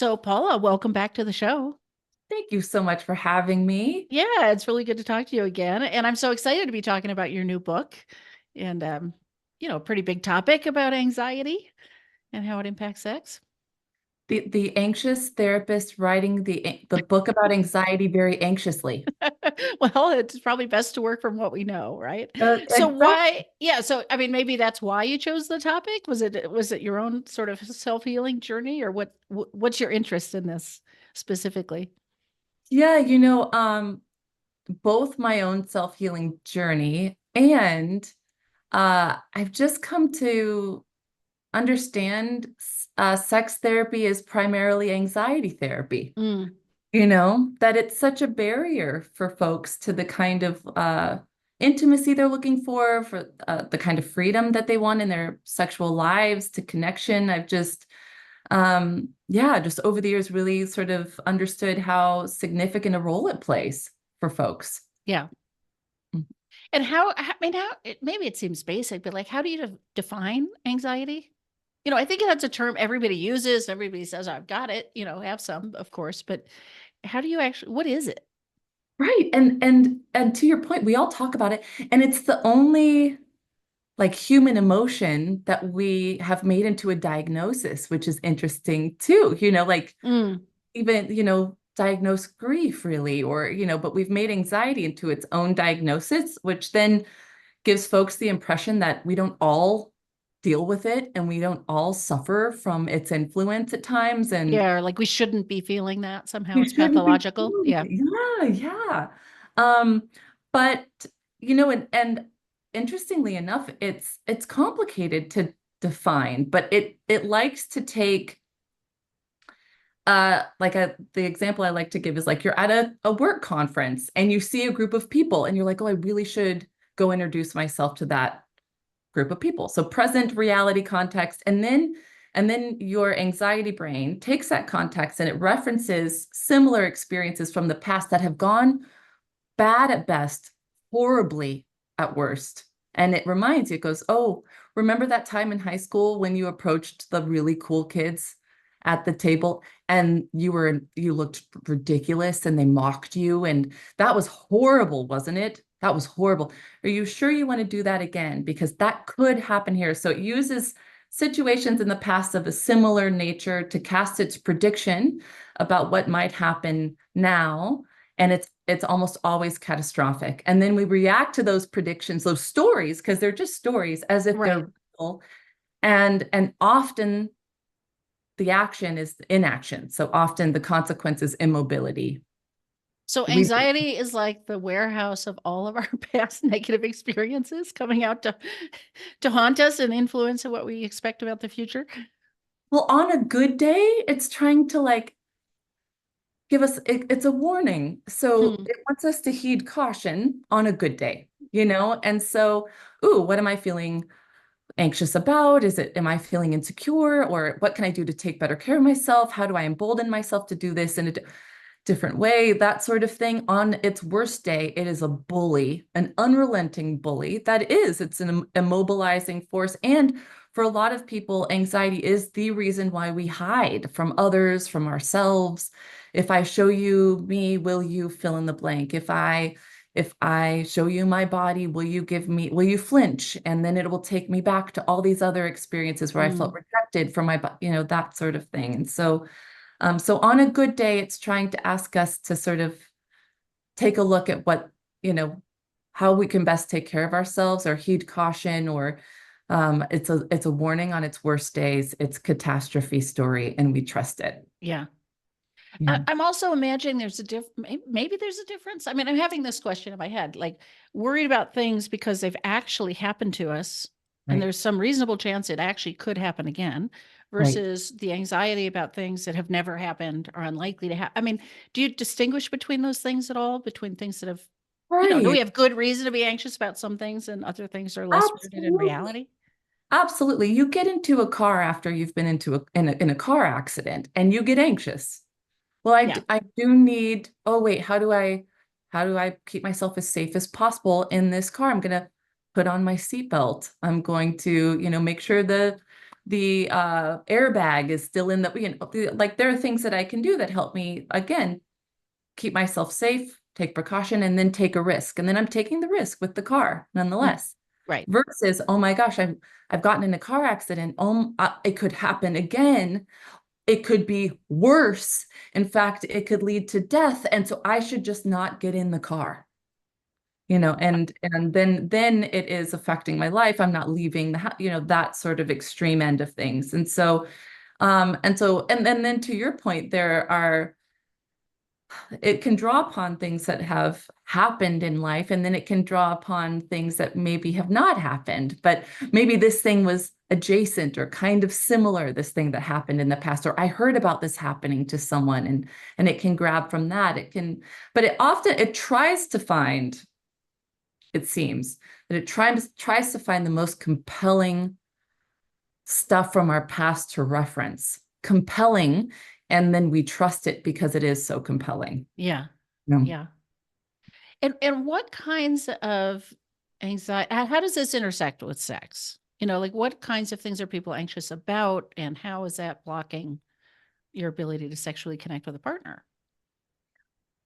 So, Paula, welcome back to the show. Thank you so much for having me. Yeah, it's really good to talk to you again. And I'm so excited to be talking about your new book and, a pretty big topic about anxiety and how it impacts sex. The anxious therapist writing the book about anxiety very anxiously. Well, it's probably best to work from what we know, right? So Exactly. why, yeah, so I mean maybe that's why you chose the topic. Was it your own sort of self-healing journey or what's your interest in this specifically? Yeah, both my own self-healing journey and I've just come to understand sex therapy is primarily anxiety therapy. Mm, That it's such a barrier for folks to the kind of intimacy they're looking for the kind of freedom that they want in their sexual lives, to connection. I've just over the years really sort of understood how significant a role it plays for folks. yeah. And I mean, maybe it seems basic, but like, how do you define anxiety? I think that's a term everybody uses. Everybody says, I've got it, have some, of course, but how do you actually, what is it? Right. And to your point, we all talk about it, and it's the only like human emotion that we have made into a diagnosis, which is interesting too. Like Mm, even, diagnose grief really, or, but we've made anxiety into its own diagnosis, which then gives folks the impression that we don't all deal with it and we don't all suffer from its influence at times. And yeah, or like we shouldn't be feeling that somehow. we It's shouldn't be pathological. doing Yeah. it. Yeah, yeah. Um, but and interestingly enough, it's complicated to define, but it likes to take the example I like to give is like you're at a work conference and you see a group of people and you're like, oh, I really should go introduce myself to that group of people. So present reality context, and then your anxiety brain takes that context and it references similar experiences from the past that have gone bad at best, horribly at worst. And it reminds you, it goes, oh, remember that time in high school when you approached the really cool kids at the table and you looked ridiculous and they mocked you, and that was horrible, wasn't it? That was horrible. Are you sure you want to do that again? Because that could happen here. So it uses situations in the past of a similar nature to cast its prediction about what might happen now, and it's almost always catastrophic. And then we react to those predictions, those stories, because they're just stories, as if Right. they're real. And often the action is inaction. So often the consequence is immobility. So We anxiety is like the warehouse of all of our past negative experiences coming out to haunt us and influence what we expect about the future. Well, on a good day, it's trying to like give us it's a warning. So Mm, it wants us to heed caution on a good day. And so, ooh, what am I feeling anxious about? Am I feeling insecure? Or what can I do to take better care of myself? How do I embolden myself to do this in a different way? That sort of thing. On its worst day, it is a bully, an unrelenting bully. It's an immobilizing force. And for a lot of people, anxiety is the reason why we hide from others, from ourselves. If I show you me, will you fill in the blank? If I show you my body, will you flinch? And then it will take me back to all these other experiences where I felt mm. rejected from that sort of thing. And so on a good day, it's trying to ask us to sort of take a look at you know, how we can best take care of ourselves, or heed caution, or it's a warning on its worst days. It's catastrophe story, and we trust it. Yeah. Yeah. I'm also imagining there's maybe there's a difference. I mean, I'm having this question in my head, like worried about things because they've actually happened to us, and Right. there's some reasonable chance it actually could happen again, Right. versus the anxiety about things that have never happened or unlikely to happen. I mean, do you distinguish between those things at all? Between things that have, do we Right. have good reason to be anxious about some things and other things are less rooted in Absolutely. reality? Absolutely. You get into a car after you've been in a car accident and you get anxious. Well, Yeah. I do need, oh wait, how do I keep myself as safe as possible in this car? I'm going to put on my seatbelt. I'm going to, make sure the airbag is still in the, like there are things that I can do that help me, again, keep myself safe, take precaution, and then take a risk. And then I'm taking the risk with the car Mm, nonetheless. right. Versus, oh my gosh, I've gotten in a car accident. It could happen again. It could be worse. In fact, it could lead to death. And so I should just not get in the car. And then it is affecting my life. I'm not leaving that sort of extreme end of things. And then to your point, it can draw upon things that have happened in life, and then it can draw upon things that maybe have not happened, but maybe this thing was adjacent or kind of similar, this thing that happened in the past, or I heard about this happening to someone, and it can grab from that. But it tries to find, it seems that it tries to find the most compelling stuff from our past to reference. Compelling, and then we trust it because it is so compelling. Yeah. Yeah. Yeah. And what kinds of anxiety, how does this intersect with sex? Like what kinds of things are people anxious about, and how is that blocking your ability to sexually connect with a partner?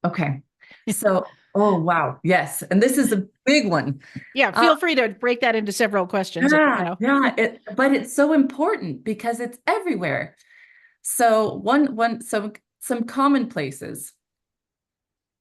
Okay. So, oh wow, yes, and this is a big one. Yeah, Uh, feel free to break that into several questions, but it's so important because it's everywhere. So some common places.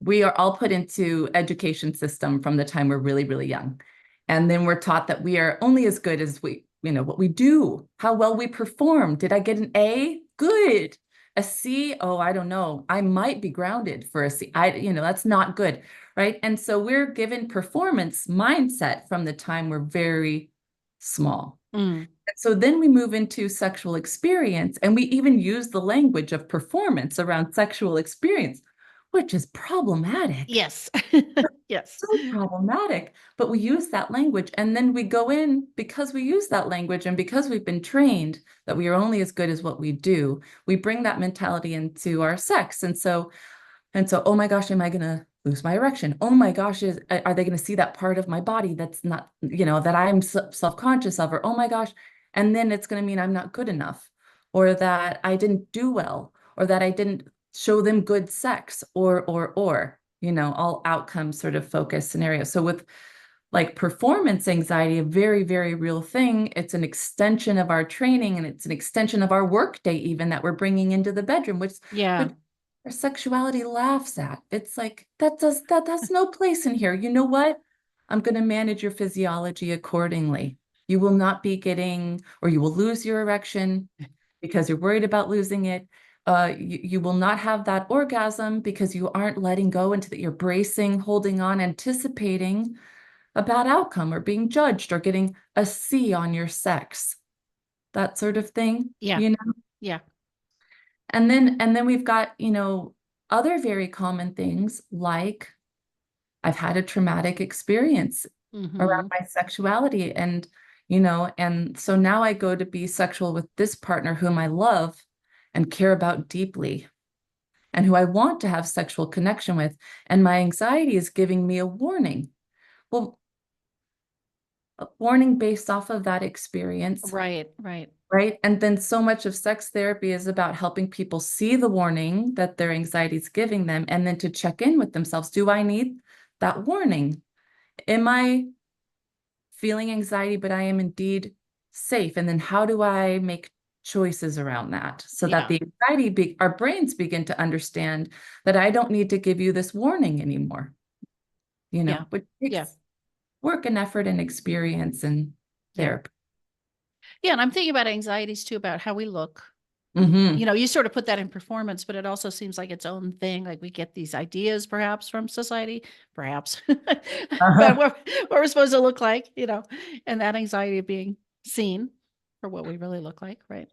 We are all put into education system from the time we're really, really young. And then we're taught that we are only as good as what we do, how well we perform. Did I get an A? Good. A C? Oh, I don't know. I might be grounded for a C. That's not good, right? And so we're given performance mindset from the time we're very small. Mm, So then we move into sexual experience, and we even use the language of performance around sexual experience, which is problematic. yes. Yes. So problematic. But we use that language, and then we go in because we use that language, and because we've been trained that we are only as good as what we do, we bring that mentality into our sex. And so, oh my gosh, am I going to lose my erection? Oh my gosh, are they going to see that part of my body that's not, that I'm self-conscious of? Or, oh my gosh. And then it's going to mean I'm not good enough, or that I didn't do well, or that I didn't show them good sex, or, all outcome sort of focused scenarios. So with like performance anxiety, a very, very real thing. It's an extension of our training, and it's an extension of our workday even that we're bringing into the bedroom, Yeah. which our sexuality laughs at. It's like, that's no place in here. You know what? I'm going to manage your physiology accordingly. You will not be getting, or you will lose your erection because you're worried about losing it. You will not have that orgasm because you aren't letting go into that. You're bracing, holding on, anticipating a bad outcome, or being judged, or getting a C on your sex, that sort of thing, Yeah. you know? Yeah. And then we've got, other very common things like I've had a traumatic experience around Hmm. my sexuality, and so now I go to be sexual with this partner whom I love and care about deeply, and who I want to have sexual connection with, and my anxiety is giving me a warning. Well, a warning based off of that experience, Right. Right. right? And then so much of sex therapy is about helping people see the warning that their anxiety is giving them, and then to check in with themselves. Do I need that warning? Am I feeling anxiety, but I am indeed safe? And then how do I make choices around that so that Yeah. the anxiety, our brains begin to understand that I don't need to give you this warning anymore, Yeah. which Yeah. takes work and effort and experience and Yeah. therapy. Yeah. And I'm thinking about anxieties too, about how we look. Mm-hmm. You sort of put that in performance, but it also seems like its own thing. Like we get these ideas perhaps from society, perhaps, Uh-huh. but what we're supposed to look like, and that anxiety of being seen for what we really look like. Right.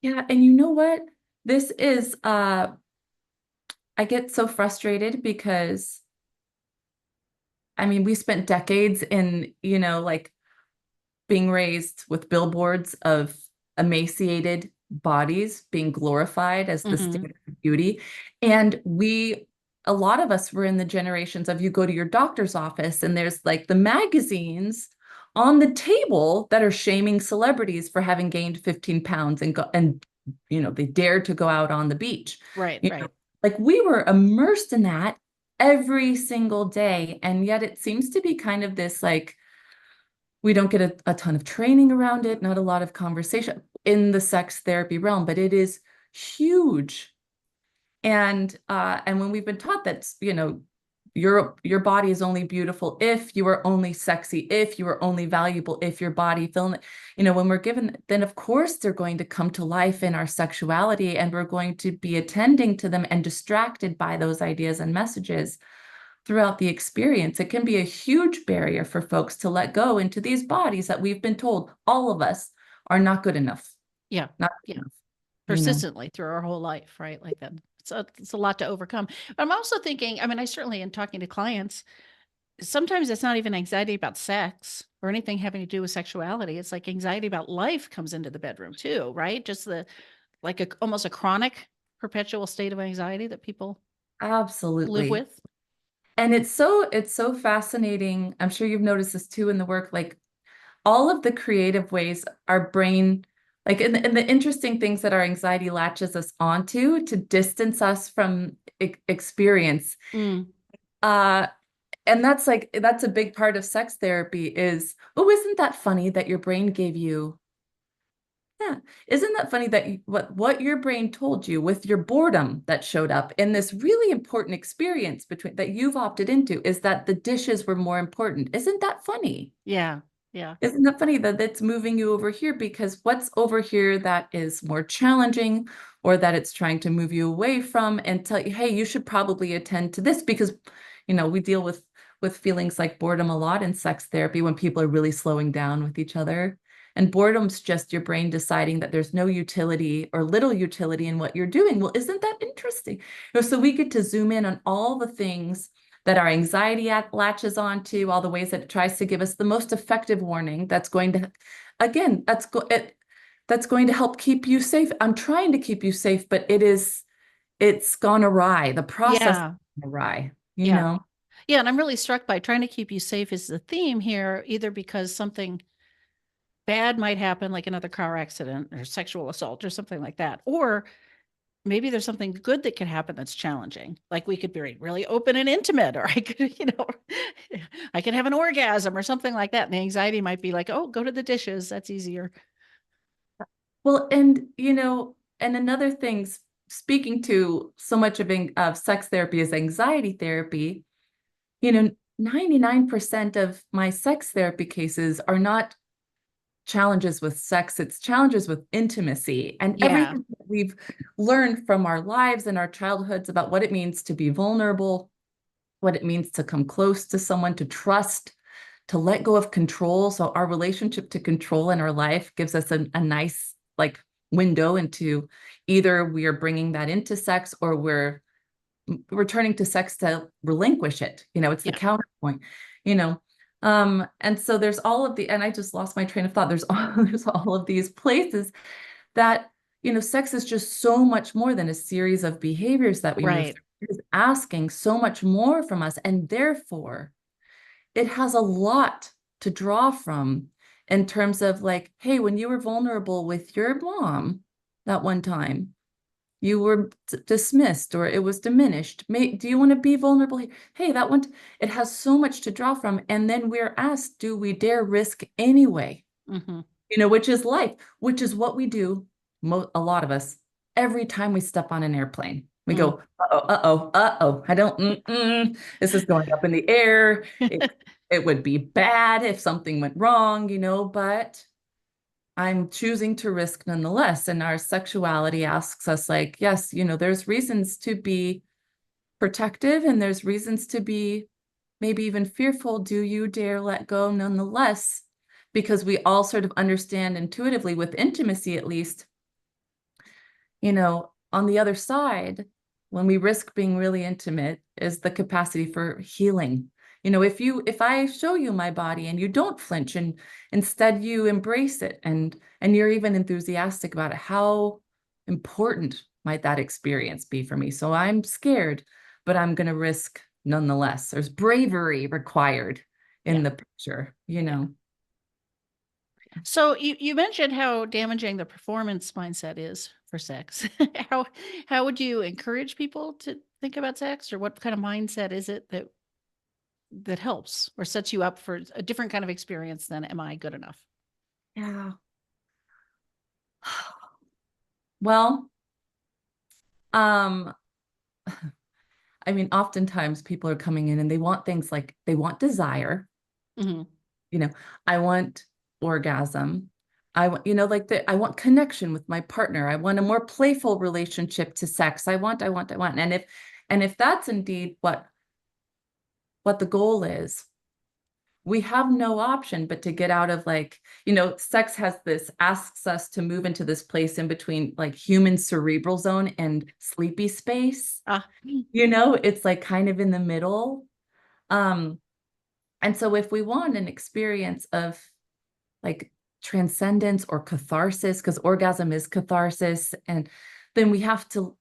Yeah, and you know what? This is I get so frustrated because I mean, we spent decades in, like being raised with billboards of emaciated bodies being glorified as the Hmm. standard of beauty. And a lot of us were in the generations of, you go to your doctor's office and there's like the magazines on the table that are shaming celebrities for having gained 15 pounds and they dared to go out on the beach. Right, You know, right. like we were immersed in that every single day. And yet it seems to be kind of this like, we don't get a ton of training around it, not a lot of conversation in the sex therapy realm, but it is huge. And when we've been taught that, your body is only beautiful if you are only sexy, if you are only valuable, if your body feeling it, when we're given, then of course they're going to come to life in our sexuality, and we're going to be attending to them and distracted by those ideas and messages throughout the experience. It can be a huge barrier for folks to let go into these bodies that we've been told, all of us, are not good enough. Yeah. Not good Yeah. enough. Persistently through our whole life, right? Like that. It's a lot to overcome. But I'm also thinking, I mean, I certainly in talking to clients, sometimes it's not even anxiety about sex or anything having to do with sexuality. It's like anxiety about life comes into the bedroom too, right? Just almost a chronic perpetual state of anxiety that people live Absolutely. with. And it's so fascinating. I'm sure you've noticed this too in the work, like all of the creative ways our brain, like in the interesting things that our anxiety latches us onto to distance us from experience. Mm, Uh, and that's a big part of sex therapy is, oh, isn't that funny that your brain gave you, yeah, isn't that funny that what your brain told you with your boredom that showed up in this really important experience between that you've opted into is that the dishes were more important. Isn't that funny? yeah. Yeah. Isn't that funny that that's moving you over here? Because what's over here that is more challenging or that it's trying to move you away from and tell you, hey, you should probably attend to this because, we deal with feelings like boredom a lot in sex therapy when people are really slowing down with each other. And boredom's just your brain deciding that there's no utility or little utility in what you're doing. Well, isn't that interesting? So we get to zoom in on all the things that our anxiety latches onto, all the ways that it tries to give us the most effective warning that's going to, again, that's going to help keep you safe. I'm trying to keep you safe, but it's gone awry. The process is Yeah. awry, Yeah. Yeah. And I'm really struck by trying to keep you safe is the theme here, either because something bad might happen, like another car accident or sexual assault or something like that, or maybe there's something good that can happen that's challenging. Like we could be really open and intimate, or I could, I could have an orgasm or something like that. And the anxiety might be like, oh, go to the dishes. That's easier. Well, and another thing, speaking to so much of sex therapy is anxiety therapy, 99% of my sex therapy cases are not challenges with sex, it's challenges with intimacy and Yeah. everything that we've learned from our lives and our childhoods about what it means to be vulnerable, what it means to come close to someone, to trust, to let go of control. So our relationship to control in our life gives us a nice like window into either we are bringing that into sex or we're returning to sex to relinquish it. It's the Yeah. counterpoint, you know. And so there's all of the, and I just lost my train of thought. There's all of these places that, sex is just so much more than a series of behaviors that we move Right. through. It is asking so much more from us. And therefore, it has a lot to draw from in terms of like, hey, when you were vulnerable with your mom that one time, you were dismissed or it was diminished. Do you want to be vulnerable here? Hey, that one, it has so much to draw from. And then we're asked, do we dare risk anyway? Mm-hmm. Which is life, which is what we do, a lot of us, every time we step on an airplane. We Mm. go, uh-oh, uh-oh, uh-oh. This is going up in the air. It would be bad if something went wrong, but I'm choosing to risk nonetheless. And our sexuality asks us, like, yes, there's reasons to be protective and there's reasons to be maybe even fearful. Do you dare let go nonetheless? Because we all sort of understand intuitively with intimacy, at least, on the other side, when we risk being really intimate, is the capacity for healing. If I show you my body and you don't flinch and instead you embrace it and you're even enthusiastic about it, how important might that experience be for me? So I'm scared, but I'm going to risk nonetheless. There's bravery required in Yeah. the picture, Yeah. So you mentioned how damaging the performance mindset is for sex. How how would you encourage people to think about sex, or what kind of mindset is it that helps or sets you up for a different kind of experience than am I good enough? Yeah. Well, um, I mean, oftentimes people are coming in and they want things like they want desire, Mhm. you know, I want orgasm. I want, like I want connection with my partner. I want a more playful relationship to sex. I want. And if that's indeed what the goal is, we have no option but to get out of like, sex has this asks us to move into this place in between like human cerebral zone and sleepy space. Ah, It's like kind of in the middle. Um, and so if we want an experience of like transcendence or catharsis, because orgasm is catharsis, and then we have to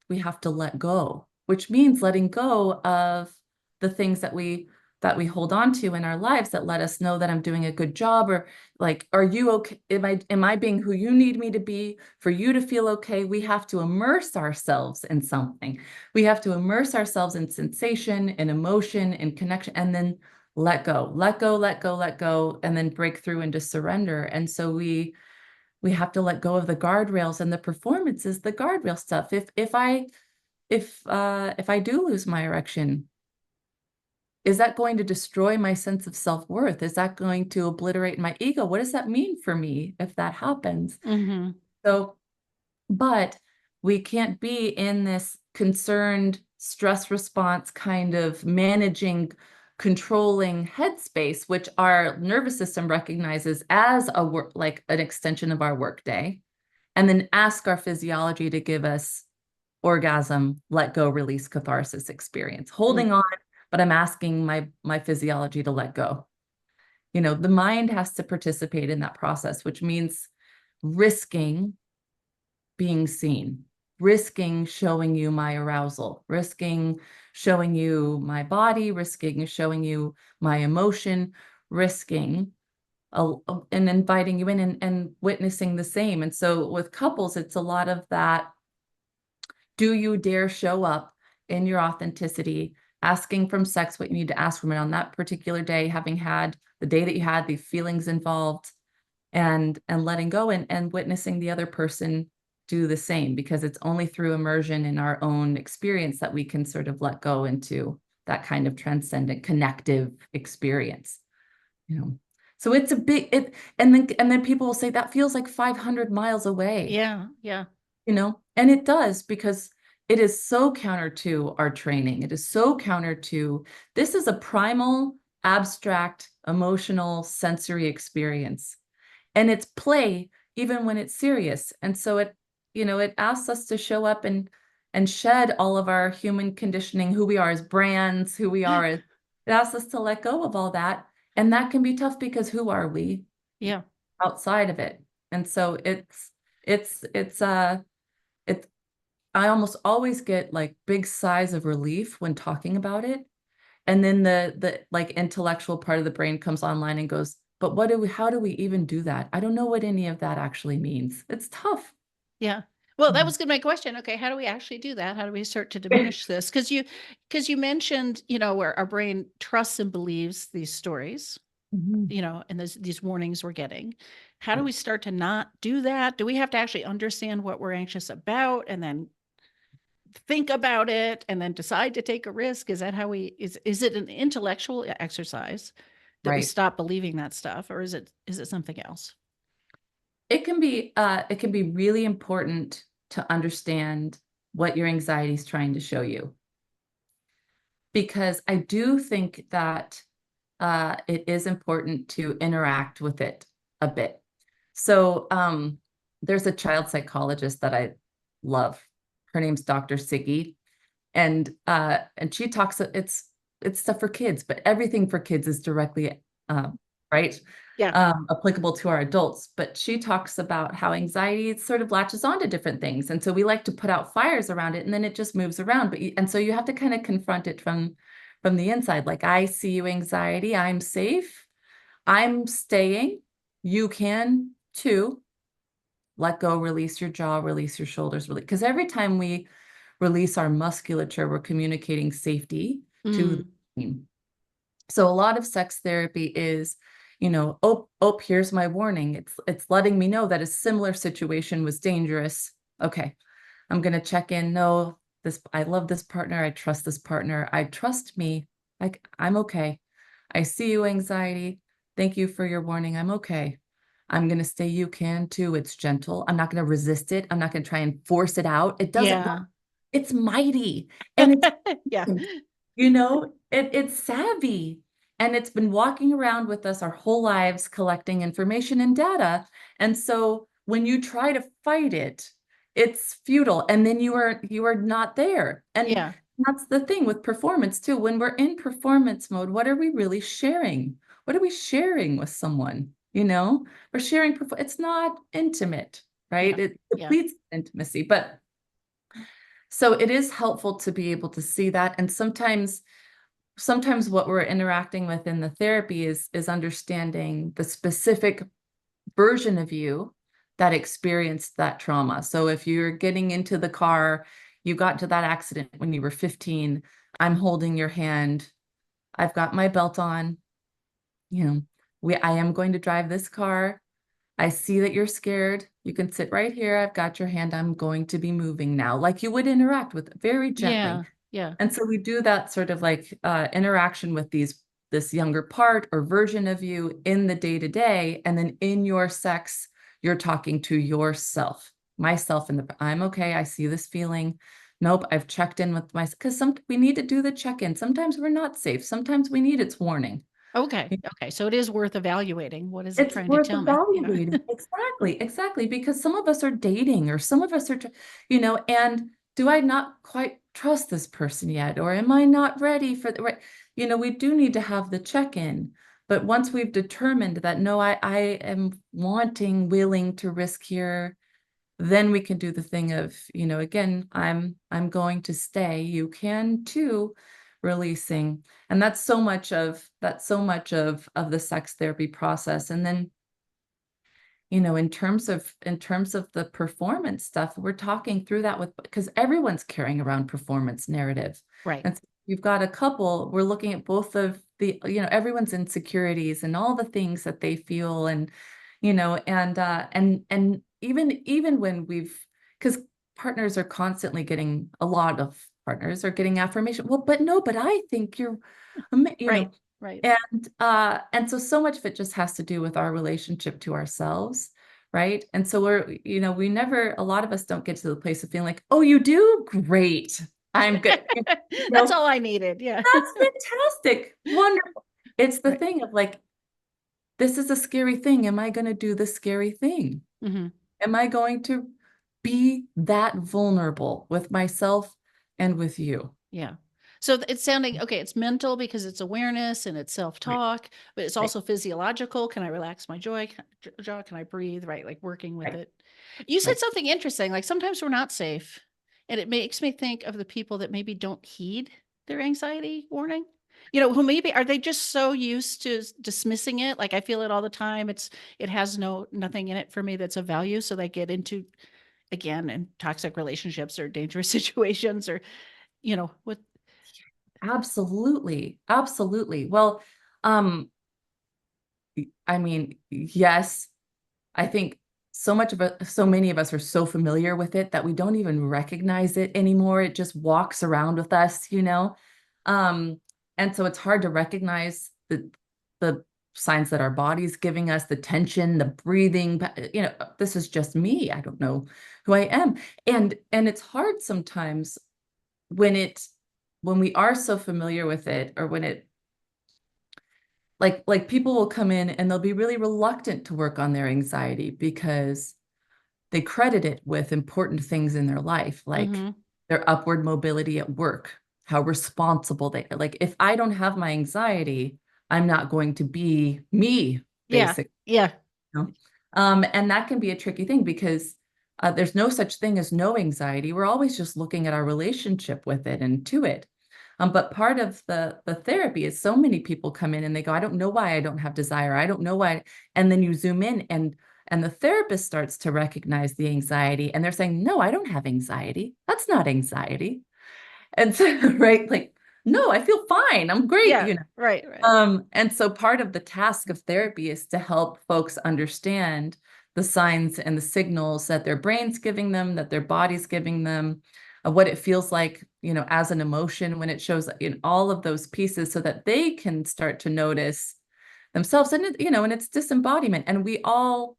let go, which means letting go of the things that we hold on to in our lives that let us know that I'm doing a good job, or like, are you okay? Am I being who you need me to be for you to feel okay? We have to immerse ourselves in something. We have to immerse ourselves in sensation and emotion and connection, and then let go, let go, let go, let go, and then break through into surrender. And so we have to let go of the guardrails, and the performance is the guardrail stuff. If I do lose my erection, is that going to destroy my sense of self-worth? Is that going to obliterate my ego? What does that mean for me if that happens? mhm. So, but we can't be in this concerned stress response kind of managing, controlling headspace, which our nervous system recognizes as a work, like an extension of our workday, and then ask our physiology to give us orgasm, let go, release, catharsis experience. Mm, Holding on, but I'm asking my physiology to let go. The mind has to participate in that process, which means risking being seen, risking showing you my arousal, risking showing you my body, risking showing you my emotion, risking and inviting you in and witnessing the same. And so with couples, it's a lot of that. Do you dare show up in your authenticity, asking from sex what you need to ask from it on that particular day, having had the day that you had, the feelings involved, and letting go and witnessing the other person do the same, because it's only through immersion in our own experience that we can sort of let go into that kind of transcendent connective experience, you know so it's a big it and then people will say that feels like 500 miles away, yeah, yeah. and it does, because it is so counter to our training. It is so counter to this is a primal, abstract, emotional, sensory experience, and it's play even when it's serious. And so it asks us to show up and shed all of our human conditioning, who we are as brands, who we are as it asks us to let go of all that. And that can be tough, because who are we Yeah. outside of it? And so it's I almost always get like big sighs of relief when talking about it. And then the like intellectual part of the brain comes online and goes, but how do we even do that? I don't know what any of that actually means. It's tough. Yeah. Well, that Mhm. was good. My question. Okay, how do we actually do that? How do we start to diminish this? Because you mentioned, where our brain trusts and believes these stories, Mhm. and these warnings we're getting. How do Right. we start to not do that? Do we have to actually understand what we're anxious about and then think about it and then decide to take a risk? Is that how is it an intellectual exercise that we Right. stop believing that stuff, or is it something else? It can be really important to understand what your anxiety is trying to show you, because I do think that it is important to interact with it a bit. So there's a child psychologist that I love. Her name's Dr. Siggy, and she talks. It's stuff for kids, but everything for kids is directly right Yeah. applicable to our adults. But she talks about how anxiety sort of latches onto different things, and so we like to put out fires around it, and then it just moves around. And so you have to kind of confront it from the inside. Like, I see you, anxiety. I'm safe. I'm staying. You can Two, let go, release your jaw, release your shoulders, because every time we release our musculature, we're communicating safety to the Mm, brain. So a lot of sex therapy is, oh, here's my warning. It's letting me know that a similar situation was dangerous. Okay, I'm gonna check in. No, I love this partner. I trust this partner. I trust me. Like I'm okay. I see you, anxiety. Thank you for your warning. I'm okay. I'm gonna stay. You can too. It's gentle. I'm not gonna resist it. I'm not gonna try and force it out. It doesn't work. yeah. It's mighty and it's Yeah. it's savvy, and it's been walking around with us our whole lives collecting information and data. And so when you try to fight it, it's futile, and then you are not there. And Yeah. that's the thing with performance too. When we're in performance mode, what are we really sharing? What are we sharing with someone? We're sharing, it's not intimate, right? Yeah. It Yeah. depletes intimacy. But so it is helpful to be able to see that. And sometimes what we're interacting with in the therapy is understanding the specific version of you that experienced that trauma. So if you're getting into the car, you got to that accident when you were 15, I'm holding your hand, I've got my belt on, you know, I am going to drive this car. I see that you're scared. You can sit right here. I've got your hand. I'm going to be moving now. Like you would interact with very gently. Yeah. Yeah. And so we do that sort of like interaction with this younger part or version of you in the day to day. And then in your sex, you're talking to yourself, myself, I'm okay. I see this feeling. Nope, I've checked in with myself, because we need to do the check-in. Sometimes we're not safe. Sometimes we need its warning. Okay. Okay. So it is worth evaluating. What is it It's trying to worth tell me? Yeah. evaluating. Exactly, exactly. Because some of us are dating, or some of us are, and do I not quite trust this person yet? Or am I not ready for the right? We do need to have the check-in. But once we've determined that, no, I am wanting, willing to risk here, then we can do the thing of, again, I'm going to stay. You can too, releasing. And that's so much of the sex therapy process. And then, in terms of the performance stuff, we're talking through that because everyone's carrying around performance narrative. Right. And so you've got a couple, we're looking at both of the, everyone's insecurities and all the things that they feel. And and even when because partners are constantly getting, a lot of partners are getting affirmation. Well, but no, but I think you're, Right. Right. and so much of it just has to do with our relationship to ourselves, right? And so a lot of us don't get to the place of feeling like, oh, you do great, I'm good. That's all I needed. Yeah. That's fantastic, wonderful. It's the Right. thing of like, this is a scary thing. Am I going to do the scary thing? Hmm. Am I going to be that vulnerable with myself and with you? Yeah. So it's sounding okay. It's mental because it's awareness and it's Right, self-talk, but it's right, also physiological. Can I relax my jaw? Can I breathe? Right. Like working with right, it. You said right. something interesting. Like sometimes we're not safe. And it makes me think of the people that maybe don't heed their anxiety warning. Who maybe are they just so used to dismissing it? Like I feel it all the time. It has nothing in it for me that's of value. So they get into again in toxic relationships or dangerous situations or with Absolutely. Absolutely. Well, um, I mean, yes, I think so many of us are so familiar with it that we don't even recognize it anymore. It just walks around with us. Um, and so it's hard to recognize the signs that our body's giving us, the tension, the breathing, this is just me. I don't know who I am. And it's hard sometimes when we are so familiar with it, or when it, like people will come in and they'll be really reluctant to work on their anxiety because they credit it with important things in their life, like Mhm. their upward mobility at work, how responsible they are. Like, if I don't have my anxiety, I'm not going to be me, Yeah. basically. Yeah. You know? And that can be a tricky thing because there's no such thing as no anxiety. We're always just looking at our relationship with it and to it. But part of the therapy is, so many people come in and they go, I don't know why I don't have desire. I don't know why. And then you zoom in, And the therapist starts to recognize the anxiety and they're saying, no, I don't have anxiety. That's not anxiety. And so, right, like, no, I feel fine. I'm great, Yeah. Right. Right. And so part of the task of therapy is to help folks understand the signs and the signals that their brain's giving them, that their body's giving them, what it feels like, as an emotion when it shows in all of those pieces so that they can start to notice themselves. And, and it's disembodiment. And we all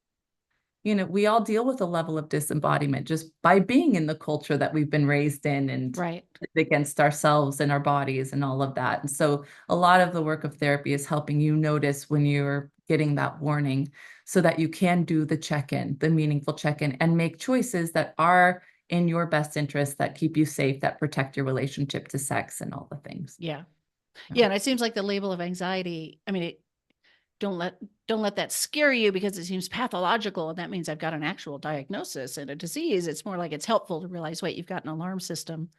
deal with a level of disembodiment just by being in the culture that we've been raised in and Right. against ourselves and our bodies and all of that. And so a lot of the work of therapy is helping you notice when you're getting that warning so that you can do the check-in, the meaningful check-in, and make choices that are in your best interest, that keep you safe, that protect your relationship to sex and all the things. Yeah. Yeah. Yeah. And it seems like the label of anxiety, I mean, don't let that scare you because it seems pathological. And that means I've got an actual diagnosis and a disease. It's more like it's helpful to realize, wait, you've got an alarm system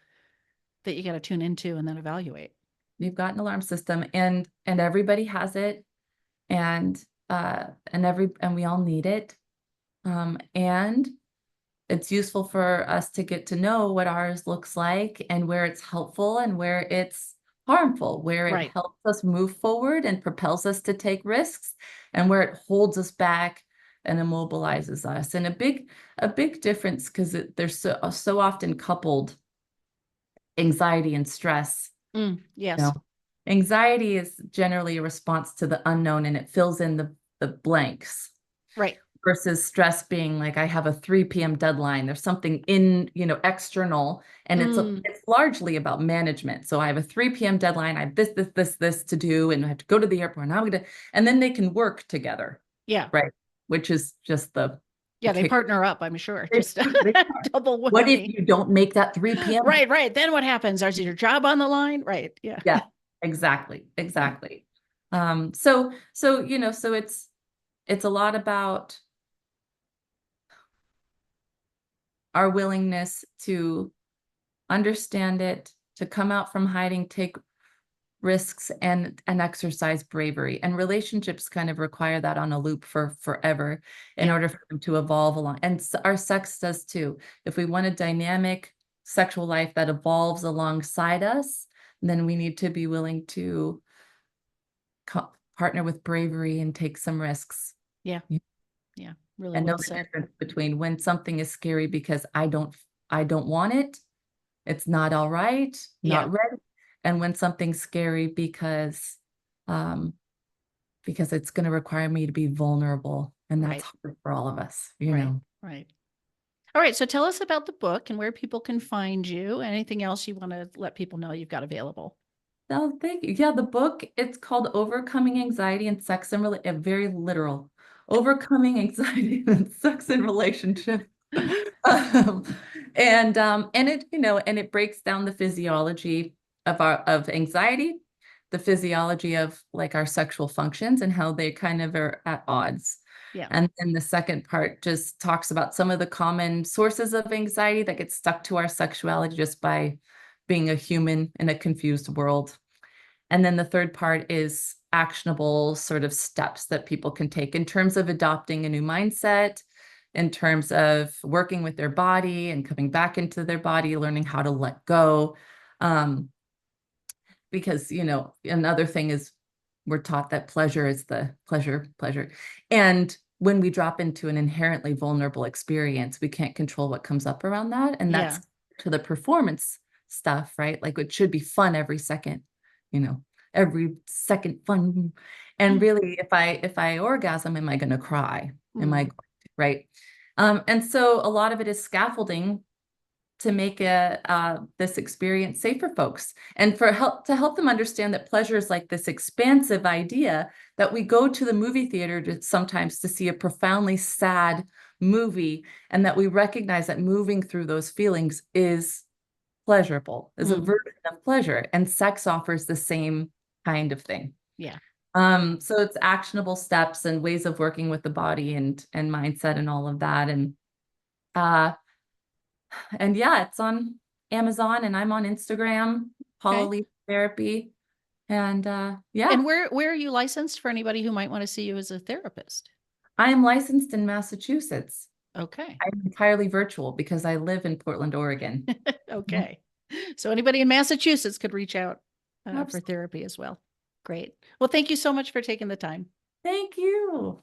that you got to tune into and then evaluate. You've got an alarm system and everybody has it. And we all need it. And it's useful for us to get to know what ours looks like and where it's helpful and where it's harmful, where it Right. helps us move forward and propels us to take risks, and where it holds us back and immobilizes us. And a big difference, because they're so often coupled, anxiety and stress. Yes. Anxiety is generally a response to the unknown and it fills in the blanks. Right. Versus stress being like, I have a 3 p.m. deadline. There's something external, and it's largely about management. So I have a 3 p.m. deadline. I have this to do, and I have to go to the airport. And then they can work together. Yeah. Right. Which is just yeah, they kick. partner up, I'm sure. Just double What if whammy. you don't make that 3 p.m.? Right, right. Then what happens? Is your job on the line? Right. Yeah. Yeah, exactly. So it's a lot about our willingness to understand it, to come out from hiding, take risks, and exercise bravery. And relationships kind of require that on a loop for forever in Yeah. order for them to evolve along. And our sex does too. If we want a dynamic sexual life that evolves alongside us, then we need to be willing to partner with bravery and take some risks. Yeah. Yeah. Really And know well the said. difference between when something is scary because I don't want it, it's not all right, Yeah. not ready. And when something's scary um, because it's going to require me to be vulnerable. And that's Right. hard for all of us, Right. Right. All right. So tell us about the book and where people can find you. Anything else you want to let people know you've got available? Oh, thank you. Yeah, the book, it's called Overcoming Anxiety and Sex and very literal. Overcoming Anxiety and Sex and Relationship. Um, and it breaks down the physiology of anxiety, the physiology of like our sexual functions and how they kind of are at odds. Yeah. And then the second part just talks about some of the common sources of anxiety that get stuck to our sexuality just by being a human in a confused world. And then the third part is actionable sort of steps that people can take in terms of adopting a new mindset, in terms of working with their body and coming back into their body, learning how to let go. Because, another thing is we're taught that pleasure is the pleasure. And when we drop into an inherently vulnerable experience, we can't control what comes up around that. And Yeah. that's to the performance stuff, right? Like it should be fun every second, every second fun. And really, if I orgasm, am I going to cry? Am I, right? And so a lot of it is scaffolding to make this experience safe for folks and to help them understand that pleasure is like this expansive idea that we go to the movie theater sometimes to see a profoundly sad movie, and that we recognize that moving through those feelings is pleasurable, is a version of pleasure, and sex offers the same kind of thing. Yeah. So it's actionable steps and ways of working with the body and mindset and all of that. And yeah, it's on Amazon and I'm on Instagram, Paula Okay. Leech Therapy. And yeah, And where are you licensed for anybody who might want to see you as a therapist? I am licensed in Massachusetts. Okay. I'm entirely virtual because I live in Portland, Oregon. Okay. So anybody in Massachusetts could reach out for Absolutely. therapy as well. Great. Well, thank you so much for taking the time. Thank you.